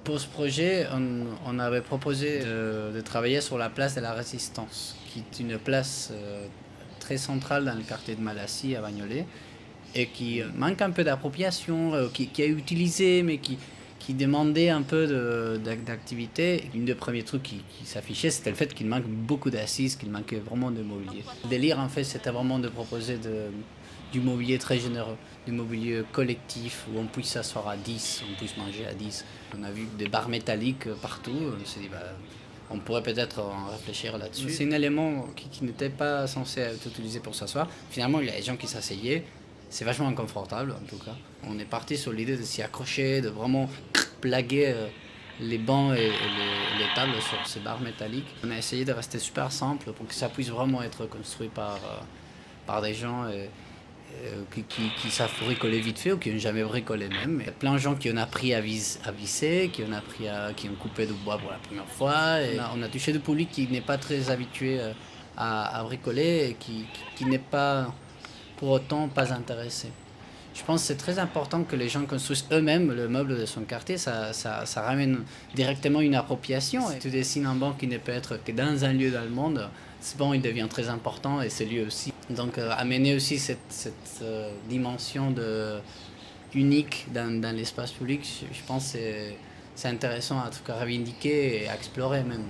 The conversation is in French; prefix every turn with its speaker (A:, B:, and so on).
A: Pour ce projet, on avait proposé de travailler sur la place de la Résistance, qui est une place très centrale dans le quartier de Malassis à Bagnolet, et qui manque un peu d'appropriation, qui est utilisée, mais qui demandait un peu d'activité. Une des premiers trucs qui s'affichait, c'était le fait qu'il manque beaucoup d'assises, qu'il manquait vraiment de mobilier. Le délire, en fait, c'était vraiment de proposer du mobilier très généreux, du mobilier collectif où on puisse s'asseoir à 10, on puisse manger à 10. On a vu des barres métalliques partout, on s'est dit, on pourrait peut-être en réfléchir là-dessus. C'est un élément qui n'était pas censé être utilisé pour s'asseoir. Finalement, il y a des gens qui s'asseyaient. C'est vachement inconfortable en tout cas. On est parti sur l'idée de s'y accrocher, de vraiment plaguer les bancs et les tables sur ces barres métalliques. On a essayé de rester super simple pour que ça puisse vraiment être construit par des gens qui savent bricoler vite fait ou qui n'ont jamais bricolé même. Il y a plein de gens qui ont appris à visser, qui ont coupé du bois pour la première fois. Et on a touché du public qui n'est pas très habitué à bricoler et qui n'est pas pour autant pas intéressé. Je pense que c'est très important que les gens construisent eux-mêmes le meuble de son quartier. Ça ramène directement une appropriation. Et tu dessines un banc qui ne peut être que dans un lieu dans le monde, ce banc il devient très important et ce lieu aussi. Donc amener aussi cette dimension unique dans l'espace public, je pense que c'est intéressant à revendiquer et à explorer même.